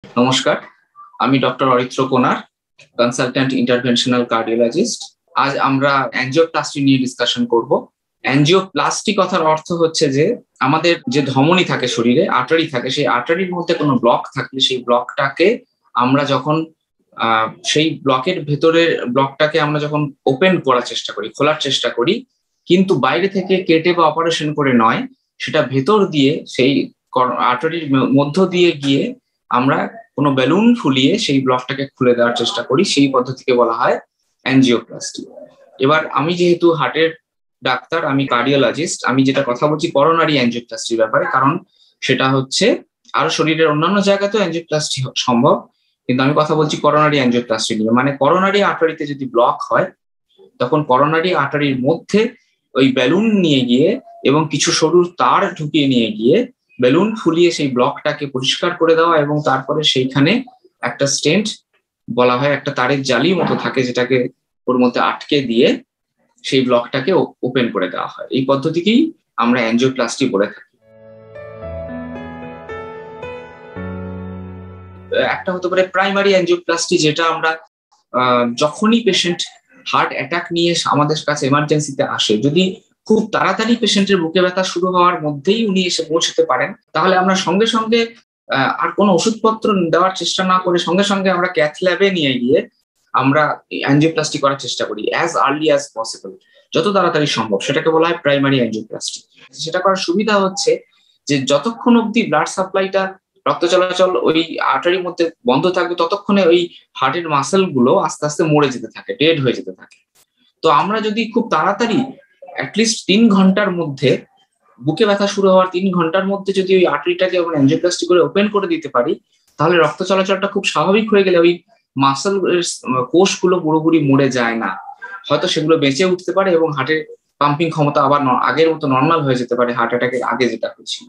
নমস্কার, আমি ডক্টর অরিত্র কোনার, কনসালট্যান্ট ইন্টারভেনশনাল কার্ডিওলজিস্ট। আজ আমরা অ্যাঞ্জিওপ্লাস্টি নিয়ে ডিসকাশন করব। অ্যাঞ্জিওপ্লাস্টি কথার অর্থ হচ্ছে যে আমাদের যে ধমনী থাকে শরীরে, আর্টারি থাকে, সেই আর্টারির মধ্যে কোনো ব্লক থাকলে সেই ব্লকটাকে আমরা যখন সেই ব্লকের ভেতরের ব্লকটাকে আমরা যখন ওপেন করার চেষ্টা করি, খোলার চেষ্টা করি, কিন্তু বাইরে থেকে কেটে বা অপারেশন করে নয়, সেটা ভেতর দিয়ে সেই আর্টারির মধ্য দিয়ে গিয়ে আমরা কোনো বেলুন ফুলিয়ে সেই ব্লকটাকে খুলে দেওয়ার চেষ্টা করি, সেই পদ্ধতিকে বলা হয় অ্যাঞ্জিওপ্লাস্টি। এবার আমি যেহেতু হার্টের ডাক্তার, আমি কার্ডিওলজিস্ট, আমি যেটা কথা বলছি করোনারি অ্যাঞ্জিওপ্লাস্টির ব্যাপারে, কারণ সেটা হচ্ছে আরো শরীরের অন্যান্য জায়গাতেও অ্যাঞ্জিওপ্লাস্টি সম্ভব, কিন্তু আমি কথা বলছি করোনারি অ্যাঞ্জিওপ্লাস্টি নিয়ে। মানে করোনারি আর্টারিতে যদি ব্লক হয়, তখন করোনারি আর্টারির মধ্যে ওই বেলুন নিয়ে গিয়ে এবং কিছু সরু তার ঢুকিয়ে নিয়ে গিয়ে বেলুন ফুলিয়ে সেই ব্লকটাকে পরিষ্কার করে দেওয়া, এবং তারপরে সেইখানে একটা স্টেন্ট বলা হয়, একটা তারের জালি মতো থাকে, যেটাকে ওর মধ্যে আটকে দিয়ে সেই ব্লকটাকে ওপেন করে দেওয়া হয়। এই পদ্ধতিকেই আমরা অ্যাঞ্জিওপ্লাস্টি বলে থাকি। একটা হতে পারে প্রাইমারি অ্যাঞ্জিওপ্লাস্টি, যেটা আমরা যখনই পেশেন্ট হার্ট অ্যাটাক নিয়ে আমাদের কাছে এমার্জেন্সিতে আসে, যদি খুব তাড়াতাড়ি পেশেন্টের বুকে ব্যথা শুরু হওয়ার মধ্যেই উনি এসে পৌঁছতে পারেন, তাহলে আমরা সঙ্গে সঙ্গে আর কোনো ওষুধপত্র দেওয়ার চেষ্টা না করে সঙ্গে সঙ্গে আমরা ক্যাথ ল্যাবে নিয়ে গিয়ে আমরা অ্যাঞ্জিওপ্লাস্টি করার চেষ্টা করি অ্যাজ আর্লি অ্যাজ পসিবল, যত তাড়াতাড়ি সম্ভব। সেটাকে বলা হয় প্রাইমারি অ্যাঞ্জিওপ্লাস্টি। সেটা করার সুবিধা হচ্ছে যে যতক্ষণ অব্দি ব্লাড সাপ্লাইটা, রক্ত চলাচল ওই আর্টারির মধ্যে বন্ধ থাকবে, ততক্ষণে ওই হার্টের মাসেল গুলো আস্তে আস্তে মরে যেতে থাকে, ডেড হয়ে যেতে থাকে। তো আমরা যদি খুব তাড়াতাড়ি অ্যাটলিস্ট 3 ঘন্টার মধ্যে, বুকে ব্যথা শুরু হওয়ার 3 ঘন্টার মধ্যে যদি ওই আর্টারিটাকে আমরা অ্যাঞ্জিওপ্লাস্টি করে ওপেন করে দিতে পারি, তাহলে রক্ত চলাচলটা খুব স্বাভাবিক হয়ে গেলে ওই মাসেল কোষগুলো পুরোপুরি মরে যায় না, হয়তো সেগুলো বেঁচে উঠতে পারে এবং হার্টের পাম্পিং ক্ষমতা আবার আগের মতো নর্মাল হয়ে যেতে পারে, হার্ট অ্যাটাকের আগে যেটা হয়েছিল।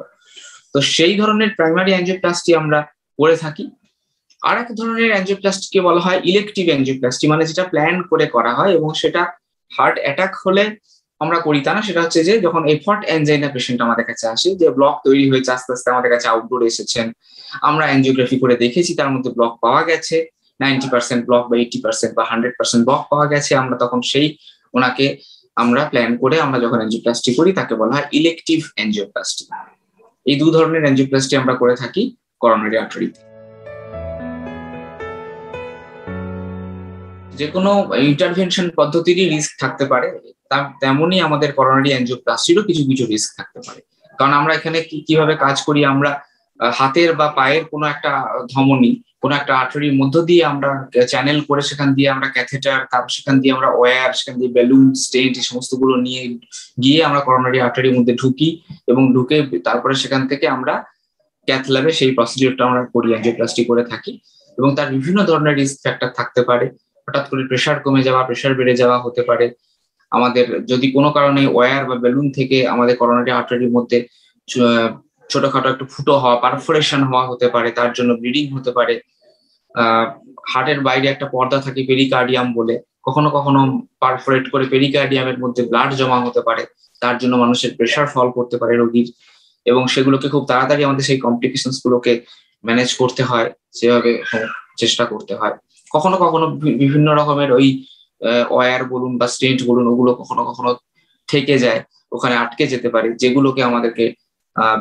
তো সেই ধরনের প্রাইমারি অ্যাঞ্জিওপ্লাস্টি আমরা করে থাকি। আর এক ধরনের অ্যাঞ্জিওপ্লাস্টিকে বলা হয় ইলেকটিভ অ্যাঞ্জিওপ্লাস্টি, মানে যেটা প্ল্যান করে করা হয়, এবং সেটা হার্ট অ্যাটাক হলে আমরা করি তা না। সেটা হচ্ছে যে যখন এফর্ট অ্যাঞ্জাইনা পেশেন্ট আমাদের কাছে আসে, যে ব্লক তৈরি হয়েছে, আস্তে আস্তে আমাদের কাছে আউটডোর এসেছেন, আমরা অ্যাঞ্জিওগ্রাফি করে দেখেছি তার মধ্যে ব্লক পাওয়া গেছে, 90% ব্লক বা 80% বা 100% ব্লক পাওয়া গেছে, আমরা তখন সেই ওনাকে আমরা প্ল্যান করে আমরা যখন অ্যাঞ্জিওপ্লাস্টি করি, তাকে বলা হয় ইলেকটিভ অ্যাঞ্জিওপ্লাস্টি। এই দু ধরনের অ্যাঞ্জিওপ্লাস্টি আমরা করে থাকি করোনারি আর্টারিতে। যে কোনো ইন্টারভেনশন পদ্ধতিরই রিস্ক থাকতে পারে, তেমনই আমাদের করোনারি অ্যাঞ্জিওপ্লাস্টিরও কিছু কিছু রিস্ক থাকতে পারে। কারণ আমরা এখানে কিভাবে কাজ করি, আমরা হাতের বা পায়ের কোনো একটা ধমনী, কোনো একটা আর্টারির মধ্য দিয়ে আমরা চ্যানেল করে সেখান দিয়ে আমরা ক্যাথেটার, তারপর সেখান দিয়ে আমরা ওয়্যার, সেখান দিয়ে বেলুন, স্টেন্ট, এই সমস্ত গুলো নিয়ে গিয়ে আমরা করোনারি আর্টারির মধ্যে ঢুকি, এবং ঢুকে তারপরে সেখান থেকে আমরা ক্যাথ ল্যাবে সেই প্রসিডিউরটা আমরা করি, অ্যাঞ্জিওপ্লাস্টি করে থাকি। এবং তার বিভিন্ন ধরনের রিস্ক ফ্যাক্টর থাকতে পারে। হঠাৎ করে প্রেশার কমে যাওয়া, প্রেশার বেড়ে যাওয়া হতে পারে। আমাদের যদি কোনো কারণে ওয়্যার বা বেলুন থেকে আমাদের করোনারি আর্টারির মধ্যে ছোটখাটো একটু ফুটো হওয়া, পারফোরেশন হওয়া হতে পারে, তার জন্য ব্লিডিং হতে পারে। হার্টের বাইরে একটা পর্দা থাকে পেরিকার্ডিয়াম বলে, কখনো কখনো পারফোরেট করে পেরিকার্ডিয়ামের মধ্যে ব্লাড জমা হতে পারে, তার জন্য মানুষের প্রেশার ফল করতে পারে রোগীর, এবং সেগুলোকে খুব তাড়াতাড়ি আমাদের সেই কমপ্লিকেশনস গুলোকে ম্যানেজ করতে হয়, সেভাবে চেষ্টা করতে হয়। কখনো কখনো বিভিন্ন রকমের ওই ওয়্যার বলুন বা স্টেন্ট বলুন, ওগুলো কখনো কখনো থেকে যায়, ওখানে আটকে যেতে পারে, যেগুলোকে আমাদেরকে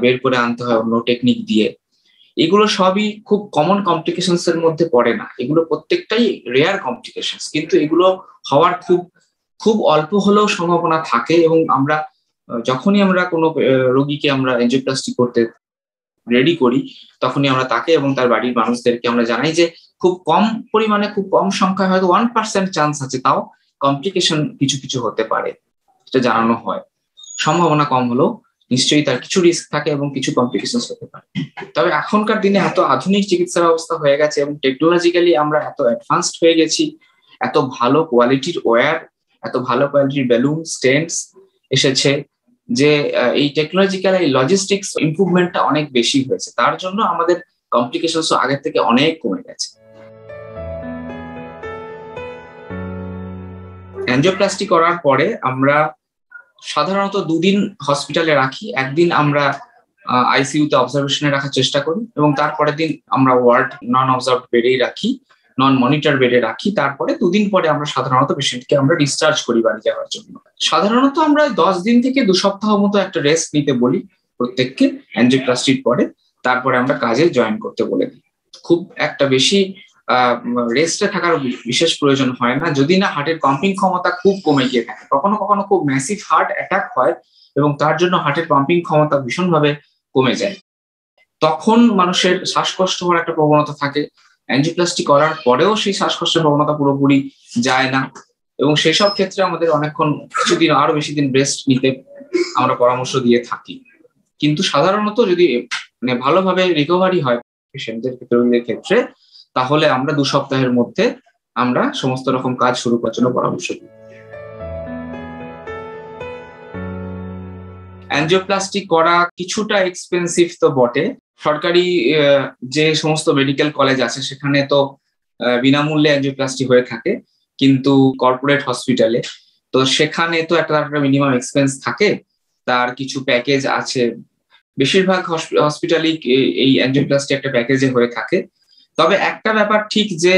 বের করে আনতে হয় অন্য টেকনিক দিয়ে। এগুলো সবই খুব কমন কমপ্লিকেশনস এর মধ্যে পড়ে না, এগুলো প্রত্যেকটাই রেয়ার কমপ্লিকেশনস, কিন্তু এগুলো হওয়ার খুব খুব অল্প হলেও সম্ভাবনা থাকে। এবং আমরা যখনই আমরা কোনো রোগীকে আমরা অ্যাঞ্জিওপ্লাস্টি করতে রেডি করি, তখনই আমরা তাকে এবং তার বাড়ির মানুষদেরকে আমরা জানাই যে খুব কম পরিমাণে, খুব কম সংখ্যায়, হয়তো 1% চান্স আছে, তাও কমপ্লিকেশন কিছু কিছু হতে পারে, সেটা জানানো হয়। সম্ভাবনা কম হলেও নিশ্চয়ই তার কিছু রিস্ক থাকে এবং কিছু কমপ্লিকেশন হতে পারে। তবে এখনকার দিনে এত আধুনিক চিকিৎসা ব্যবস্থা হয়ে গেছে এবং টেকনোলজিক্যালি আমরা এত অ্যাডভান্সড হয়ে গেছি, এত ভালো কোয়ালিটির ওয়্যার, এত ভালো কোয়ালিটির বেলুন, স্টেন্টস এসেছে, যে এই টেকনোলজিক্যাল এই লজিস্টিক্স ইমপ্রুভমেন্টটা অনেক বেশি হয়েছে, তার জন্য আমাদের কমপ্লিকেশনস আগের থেকে অনেক কমে গেছে। অ্যাঞ্জিওপ্লাস্টি করার পরে আমরা সাধারণত 2 দিন হসপিটালে রাখি। একদিন আমরা আইসিইউতে অবজারভেশনে রাখার চেষ্টা করি এবং তারপরের দিন আমরা ওয়ার্ড নন অবজার্ভ বেডেই রাখি, নন মনিটর বেডে রাখি। তারপরে 2 দিন পরে আমরা সাধারণত পেশেন্টকে আমরা ডিসচার্জ করি বাড়ি যাওয়ার জন্য। সাধারণত আমরা 10 দিন থেকে 2 সপ্তাহ মতো একটা রেস্ট নিতে বলি প্রত্যেককে অ্যানজিওপ্লাস্টির পরে, তারপরে আমরা কাজে জয়েন করতে বলে দিই। খুব একটা বেশি রেস্টে থাকার বিশেষ প্রয়োজন হয় না, যদি না হার্টের পাম্পিং ক্ষমতা খুব কমে গিয়ে থাকে। কখনো কখনো খুব ম্যাসিভ হার্ট অ্যাটাক হয় এবং তার জন্য হার্টের পাম্পিং ক্ষমতা ভীষণভাবে কমে যায়, তখন মানুষের শ্বাসকষ্ট হওয়ার একটা প্রবণতা থাকে। অ্যানজিওপ্লাস্টি করার পরেও সেই শ্বাসকষ্টের প্রবণতা পুরোপুরি যায় না এবং সেই সব ক্ষেত্রে আমাদের অনেকক্ষণ কিছুদিন আরো বেশি দিন রেস্ট নিতে আমরা পরামর্শ দিয়ে থাকি। কিন্তু সাধারণত যদি মানে ভালোভাবে রিকভারি হয় পেশেন্টদের ক্ষেত্রে, তাহলে আমরা 2 সপ্তাহের মধ্যে আমরা সমস্ত রকম কাজ শুরু করার জন্য পরামর্শ দিই। অ্যানজিওপ্লাস্টি করা কিছুটা এক্সপেন্সিভ তো বটে। সরকারি যে সমস্ত মেডিকেল কলেজ আছে সেখানে তো বিনামূল্যে অ্যানজিওপ্লাস্টি হয়ে থাকে, কিন্তু কর্পোরেট হসপিটালে তো সেখানে তো একটা মিনিমাম এক্সপেন্স থাকে, তার কিছু প্যাকেজ আছে। বেশিরভাগ হসপিটালই এই অ্যানজিওপ্লাস্টি একটা প্যাকেজে হয়ে থাকে। তবে একটা ব্যাপার ঠিক যে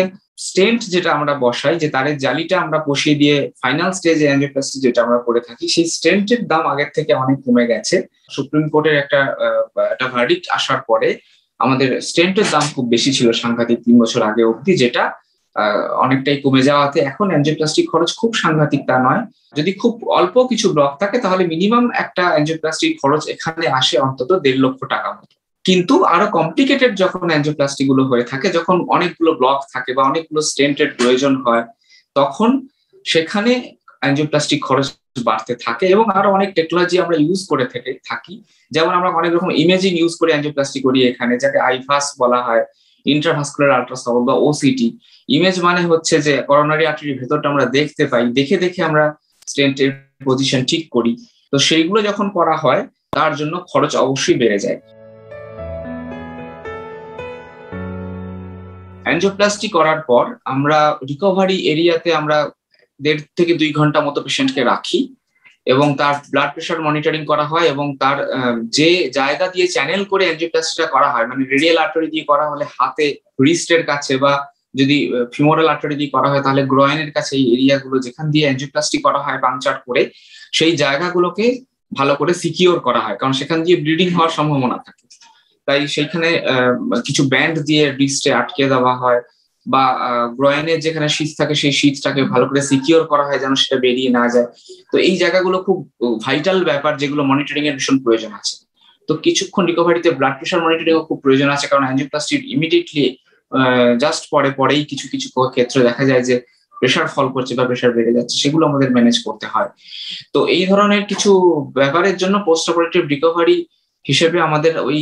স্টেন্ট যেটা আমরা বসাই, যে তারের জালিটা আমরা বসিয়ে দিয়ে ফাইনাল স্টেজে অ্যানজিওপ্লাস্টি যেটা আমরা করে থাকি, সেই স্টেন্টের দাম আগের থেকে অনেক কমে গেছে। সুপ্রিম কোর্টের একটা ভার্ডিক্ট আসার পরে আমাদের স্টেন্টের দাম খুব বেশি ছিল সাংঘাতিক 3 বছর আগে অবধি, যেটা অনেকটাই কমে যাওয়াতে এখন অ্যানজিওপ্লাস্টি খরচ খুব সাংঘাতিক তা নয়। যদি খুব অল্প কিছু ব্লক থাকে তাহলে মিনিমাম একটা অ্যানজিওপ্লাস্টির খরচ এখানে আসে অন্তত 1.5 লক্ষ টাকা মতো। কিন্তু আরো কমপ্লিকেটেড যখন অ্যানজিওপ্লাস্টি গুলো হয়ে থাকে, যখন অনেকগুলো ব্লক থাকে বা অনেকগুলো স্টেন্টের প্রয়োজন হয়, তখন সেখানে অ্যানজিওপ্লাস্টি খরচ বাড়তে থাকে এবং আরো অনেক টেকনোলজি আমরা ইউজ করে থাকি। যেমন আমরা অনেক রকম ইমেজিং ইউজ করে অ্যানজিওপ্লাস্টি করি এখানে, যাকে আইভাস বলা হয়, ইন্ট্রাভাস্কুলার আল্ট্রাসাউন্ড বা ওসিটি। ইমেজ মানে হচ্ছে যে করোনারি আর্টারির ভেতরটা আমরা দেখতে পাই, দেখে দেখে আমরা স্টেন্টের পজিশন ঠিক করি। তো সেইগুলো যখন করা হয় তার জন্য খরচ অবশ্যই বেড়ে যায়। অ্যানজিওপ্লাস্টি করার পর আমরা রিকভারি এরিয়াতে আমরা 1.5 থেকে 2 ঘন্টা মতো পেশেন্টকে রাখি এবং তার ব্লাড প্রেশার মনিটরিং করা হয় এবং তার যে জায়গা দিয়ে চ্যানেল করে অ্যানজিওপ্লাস্টিটা করা হয়, মানে রেডিয়াল আর্টারি দিয়ে করা হলে হাতে রিস্টের কাছে, বা যদি ফিমোরাল আর্টারি দিয়ে করা হয় তাহলে গ্রয়েনের কাছে, এই এরিয়াগুলো যেখান দিয়ে অ্যানজিওপ্লাস্টি করা হয় পাংচার করে, সেই জায়গাগুলোকে ভালো করে সিকিউর করা হয়, কারণ সেখান দিয়ে ব্লিডিং হওয়ার সম্ভাবনা থাকে। তাই সেইখানে কিছু ব্যান্ড দিয়ে রিস্টে আটকে দেওয়া হয়, বা গ্রয়েনের যেখানে শীত থাকে সেই শীতটাকে ভালো করে সিকিউর করা হয় যেন সেটা বেরিয়ে না যায়। তো এই জায়গাগুলো খুব ভাইটাল ব্যাপার, যেগুলো মনিটরিং এর ভীষণ প্রয়োজন আছে। তো কিছুক্ষণ রিকভারিতে ব্লাড প্রেশার মনিটরিং খুব প্রয়োজন আছে, কারণ অ্যানজিওপ্লাস্টির ইমিডিয়েটলি জাস্ট পরেই কিছু কিছু ক্ষেত্রে দেখা যায় যে প্রেশার ফল করছে বা প্রেশার বেড়ে যাচ্ছে, সেগুলো আমাদের ম্যানেজ করতে হয়। তো এই ধরনের কিছু ব্যাপারের জন্য পোস্ট অপারেটিভ রিকভারি হিসেবে আমাদের ওই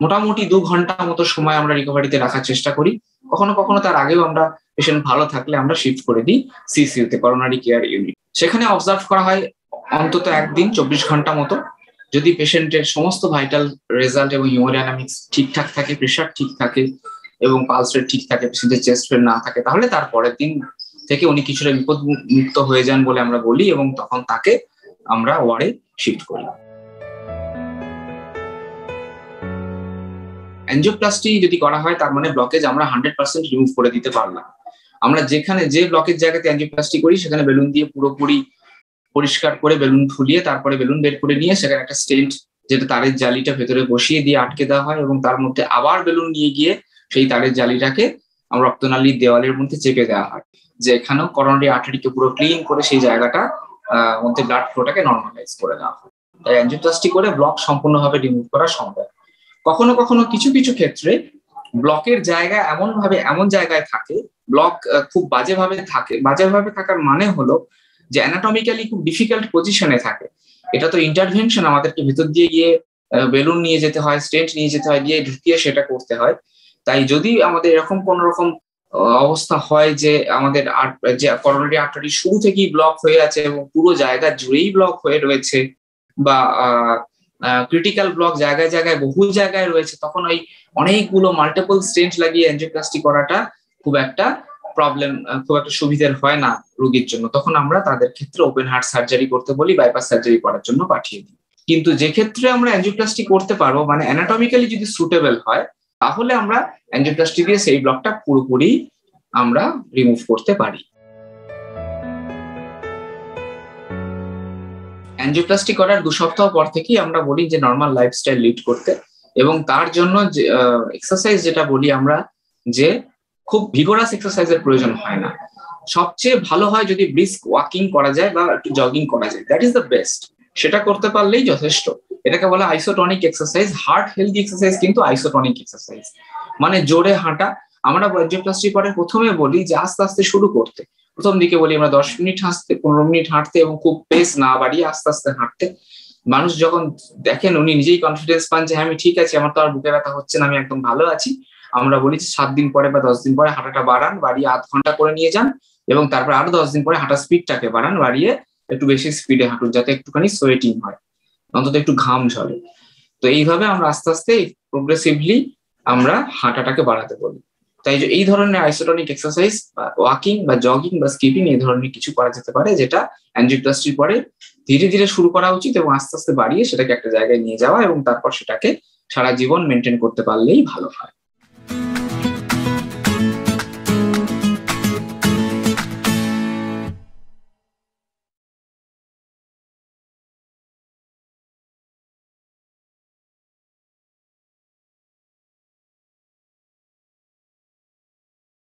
মোটামুটি 2 ঘন্টা মতো সময় আমরা রিকভারিতে রাখার চেষ্টা করি। কখনো কখনো তার আগেও আমরা পেশেন্ট ভালো থাকলে আমরা শিফট করে দিই সিসিইউতে, করোনারি কেয়ার ইউনিট। সেখানে অবজার্ভ করা হয় অন্তত 1 দিন 24 ঘন্টা মতো। যদি পেশেন্টের সমস্ত ভাইটাল রেজাল্ট এবং হিমোডাইনামিক্স ঠিকঠাক থাকে, প্রেশার ঠিক থাকে এবং পালস রেট ঠিক থাকে, পেশেন্টের চেস্ট পেন না থাকে, তাহলে তার পরের দিন থেকে উনি কিছুটা বিপদ মুক্ত হয়ে যান বলে আমরা বলি এবং তখন তাকে আমরা ওয়ার্ডে শিফট করি। অ্যানজিওপ্লাস্টি যদি করা হয় তার মানে ব্লকেজ আমরা 100% রিমুভ করে দিতে পারলাম। আমরা যেখানে যে ব্লকের জায়গাতে অ্যানজিওপ্লাস্টি করি সেখানে বেলুন দিয়ে পুরোপুরি পরিষ্কার করে, বেলুন ফুলিয়ে তারপরে বেলুন বের করে নিয়ে সেখানে একটা স্টেন্ট, যেটা তারের জালিটা ভেতরে বসিয়ে দিয়ে আটকে দেওয়া হয় এবং তার মধ্যে আবার বেলুন নিয়ে গিয়ে সেই তারের জালিটাকে আমরা রক্তনালীর দেওয়ালের মধ্যে চেপে দেওয়া হয়, যে এখানেও করোনারি আর্টারিকে পুরো ক্লিন করে সেই জায়গাটা মধ্যে ব্লাড ফ্লোটাকে নর্মালাইজ করে দেওয়া হয়। তাই অ্যানজিওপ্লাস্টি করে ব্লক সম্পূর্ণভাবে রিমুভ করা সম্ভব। কখনো কখনো কিছু কিছু ক্ষেত্রে ব্লকের জায়গা এমন জায়গায় থাকে, ব্লক খুব বাজেভাবে থাকার মানে হলো যে অ্যানাটমিক্যালি খুব ডিফিকাল্ট পজিশনে থাকে। এটা তো ইন্টারভেনশন, আমাদেরকে ভিতর দিয়ে গিয়ে বেলুন নিয়ে যেতে হয়, স্টেন্ট নিয়ে যেতে হয়, গিয়ে ঢুকিয়ে সেটা করতে হয়। তাই যদি আমাদের এরকম কোন রকম অবস্থা হয় যে আমাদের যে করোনারি আর্টারি শুরু থেকেই ব্লক হয়ে আছে এবং পুরো জায়গা জুড়েই ব্লক হয়ে রয়েছে, বা ক্রিটিক্যাল ব্লক জায়গায় জায়গায় বহু জায়গায় রয়েছে, তখন ওই অনেকগুলো মাল্টিপল স্টেন্ট লাগিয়ে অ্যানজিওপ্লাস্টি করাটা খুব একটা সুবিধার হয় না রোগীর জন্য। তখন আমরা তাদের ক্ষেত্রে ওপেন হার্ট সার্জারি করতে বলি, বাইপাস সার্জারি করার জন্য পাঠিয়ে দিই। কিন্তু যে ক্ষেত্রে আমরা অ্যাঞ্জিওপ্লাস্টি করতে পারবো, মানে অ্যানাটমিক্যালি যদি সুটেবল হয়, তাহলে আমরা অ্যাঞ্জিওপ্লাস্টি দিয়ে সেই ব্লকটা পুরোপুরি আমরা রিমুভ করতে পারি। অ্যাঞ্জিওপ্লাস্টি করার 2 সপ্তাহ পর থেকেই আমরা বলি যে নর্মাল লাইফস্টাইল লিড করতে, এবং তার জন্য যে এক্সারসাইজ যেটা বলি আমরা, যে খুব ভিগোরাস এক্সারসাইজের প্রয়োজন হয় না। সবচেয়ে ভালো হয় যদি ব্রিস্ক ওয়াকিং করা যায় বা একটু জগিং করা যায়, দ্যাট ইজ দ্য বেস্ট। সেটা করতে পারলেই যথেষ্ট। এটাকে বলা isotonic exercise. Heart healthy exercise কিন্তু আইসোটনিক এক্সারসাইজ, মানে জোরে হাঁটা। আমরা অ্যাঞ্জিওপ্লাস্টি পরে প্রথমে বলি যে আস্তে আস্তে শুরু করতে। প্রথম দিকে বলি আমরা 10 মিনিট হাঁটতে, 15 মিনিট হাঁটতে, এবং খুব পেস না বাড়িয়ে আস্তে আস্তে হাঁটতে। মানুষ যখন দেখেন, উনি নিজেই কনফিডেন্স পান যে হ্যাঁ আমি ঠিক আছি, আমার তো আর বুকে ব্যথা হচ্ছে না, আমি একদম ভালো আছি। আমরা বলি যে 7 দিন পরে বা 10 দিন পরে হাঁটাটা বাড়ান, বাড়িয়ে আধ ঘন্টা করে নিয়ে যান, এবং তারপর আরো 10 দিন পরে হাঁটার স্পিডটাকে বাড়ান, বাড়িয়ে একটু বেশি স্পিডে হাঁটুন, যাতে একটুখানি সোয়েটিং হয়, অন্তত একটু ঘাম ঝরে। তো এইভাবে আমরা আস্তে আস্তে প্রোগ্রেসিভলি আমরা হাঁটাটাকে বাড়াতে বলি। তাই এই ধরনের আইসোটনিক এক্সারসাইজ, ওয়াকিং বা জগিং বা স্কিপিং, এই ধরনের কিছু করা যেতে পারে, যেটা অ্যাঞ্জিওপ্লাস্টির পরে ধীরে ধীরে শুরু করা উচিত, এবং আস্তে আস্তে বাড়িয়ে সেটাকে একটা জায়গায় নিয়ে যাওয়া, এবং তারপর সেটাকে সারা জীবন মেনটেন করতে পারলেই ভালো হয়।